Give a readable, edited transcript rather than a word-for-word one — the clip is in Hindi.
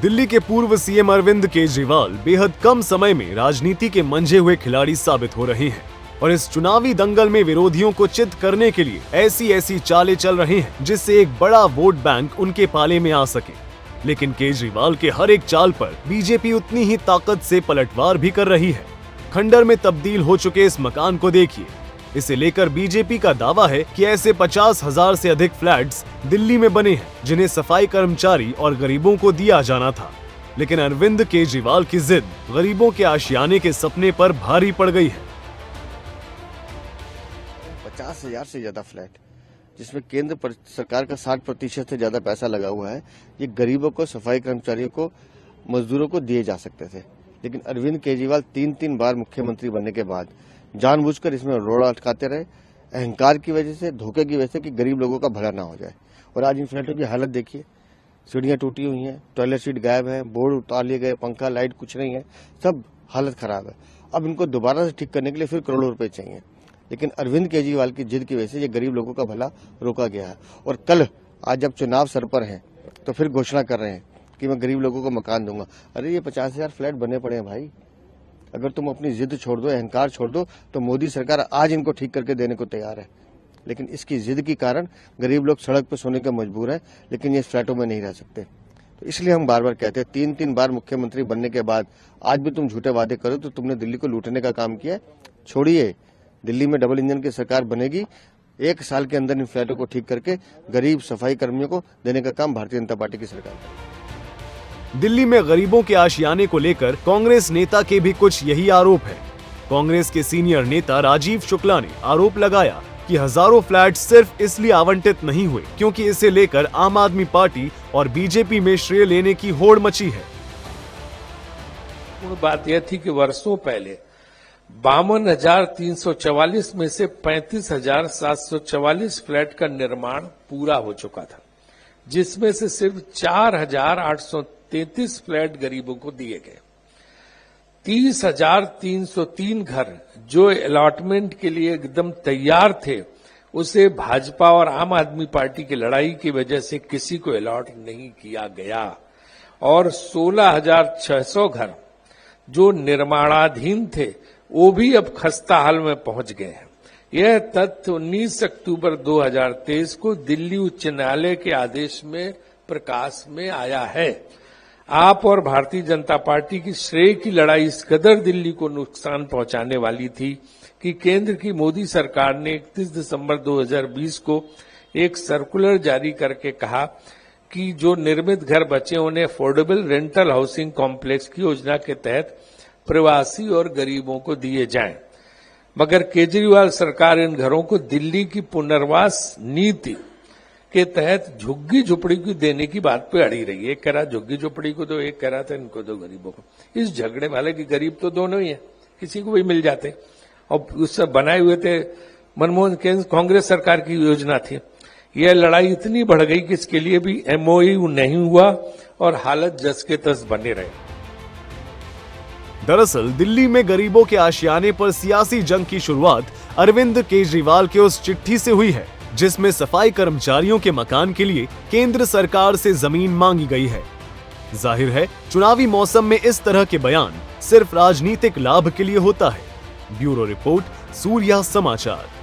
दिल्ली के पूर्व सीएम अरविंद केजरीवाल बेहद कम समय में राजनीति के मंझे हुए खिलाड़ी साबित हो रहे हैं और इस चुनावी दंगल में विरोधियों को चित करने के लिए ऐसी चालें चल रही हैं जिससे एक बड़ा वोट बैंक उनके पाले में आ सके। लेकिन केजरीवाल के हर एक चाल पर बीजेपी उतनी ही ताकत से पलटवार भी कर रही है। खंडर में तब्दील हो चुके इस मकान को देखिए। इसे लेकर बीजेपी का दावा है कि ऐसे 50,000 से अधिक फ्लैट्स दिल्ली में बने हैं जिन्हें सफाई कर्मचारी और गरीबों को दिया जाना था। लेकिन अरविंद केजरीवाल की जिद गरीबों के आशियाने के सपने पर भारी पड़ गई है। 50,000 से ज्यादा फ्लैट जिसमें केंद्र सरकार का 60% से ज्यादा पैसा लगा हुआ है, ये गरीबों को, सफाई कर्मचारियों को, मजदूरों को दिए जा सकते थे। लेकिन अरविंद केजरीवाल 3 बार मुख्यमंत्री बनने के बाद जानबूझकर इसमें रोड़ा अटकाते रहे, अहंकार की वजह से, धोखे की वजह से कि गरीब लोगों का भला ना हो जाए। और आज इन फ्लैटों की हालत देखिए, सीढ़ियां टूटी हुई हैं, टॉयलेट सीट गायब है, बोर्ड उतार लिए गए, पंखा लाइट कुछ नहीं है, सब हालत खराब है। अब इनको दोबारा से ठीक करने के लिए फिर करोड़ों रुपए चाहिए। लेकिन अरविंद केजरीवाल की जिद की वजह से ये गरीब लोगों का भला रोका गया है। और कल आज जब चुनाव सर पर है तो फिर घोषणा कर रहे हैं कि मैं गरीब लोगों को मकान दूंगा। अरे ये 50,000 फ्लैट बने पड़े हैं भाई। अगर तुम अपनी जिद छोड़ दो, अहंकार छोड़ दो, तो मोदी सरकार आज इनको ठीक करके देने को तैयार है। लेकिन इसकी जिद के कारण गरीब लोग सड़क पर सोने के मजबूर हैं, लेकिन ये फ्लैटों में नहीं रह सकते। तो इसलिए हम बार बार कहते हैं, 3 बार मुख्यमंत्री बनने के बाद आज भी तुम झूठे वादे करो तो तुमने दिल्ली को लूटने का काम किया। छोड़िए, दिल्ली में डबल इंजन की सरकार बनेगी। 1 साल के अंदर इन फ्लैटों को ठीक करके गरीब सफाई कर्मियों को देने का काम भारतीय जनता पार्टी की सरकार करेगी। दिल्ली में गरीबों के आशियाने को लेकर कांग्रेस नेता के भी कुछ यही आरोप है। कांग्रेस के सीनियर नेता राजीव शुक्ला ने आरोप लगाया कि हजारों फ्लैट सिर्फ इसलिए आवंटित नहीं हुए क्योंकि इसे लेकर आम आदमी पार्टी और बीजेपी में श्रेय लेने की होड़ मची है। बात यह थी कि वर्षों पहले 52,344 में से 35,744 फ्लैट का निर्माण पूरा हो चुका था, जिसमें से सिर्फ 4,833 फ्लैट गरीबों को दिए गए। 30,303 घर जो अलॉटमेंट के लिए एकदम तैयार थे, उसे भाजपा और आम आदमी पार्टी की लड़ाई की वजह से किसी को अलॉट नहीं किया गया। और 16,600 घर जो निर्माणाधीन थे, वो भी अब खस्ता हाल में पहुंच गए हैं। यह तथ्य 19 अक्टूबर 2023 को दिल्ली उच्च न्यायालय के आदेश में प्रकाश में आया है। आप और भारतीय जनता पार्टी की श्रेय की लड़ाई इस कदर दिल्ली को नुकसान पहुंचाने वाली थी कि केंद्र की मोदी सरकार ने 31 दिसंबर 2020 को एक सर्कुलर जारी करके कहा कि जो निर्मित घर बचे उन्हें अफोर्डेबल रेंटल हाउसिंग कॉम्प्लेक्स की योजना के तहत प्रवासी और गरीबों को दिए जाएं। मगर केजरीवाल सरकार इन घरों को दिल्ली की पुनर्वास नीति के तहत झुग्गी झोपड़ी को देने की बात पे अड़ी रही है। एक कह रहा झुग्गी झोपड़ी को दो, एक कह रहा था इनको दो गरीबों को। इस झगड़े वाले की गरीब तो दोनों ही है, किसी को भी मिल जाते। और उससे बनाए हुए थे मनमोहन कांग्रेस सरकार की योजना थी। यह लड़ाई इतनी बढ़ गई कि इसके लिए भी MOU नहीं हुआ और हालत जस के तस बने रहे। दरअसल दिल्ली में गरीबों के आशियाने पर सियासी जंग की शुरुआत अरविंद केजरीवाल के उस चिट्ठी से हुई है जिसमें सफाई कर्मचारियों के मकान के लिए केंद्र सरकार से जमीन मांगी गई है। जाहिर है चुनावी मौसम में इस तरह के बयान सिर्फ राजनीतिक लाभ के लिए होता है। ब्यूरो रिपोर्ट, सूर्या समाचार।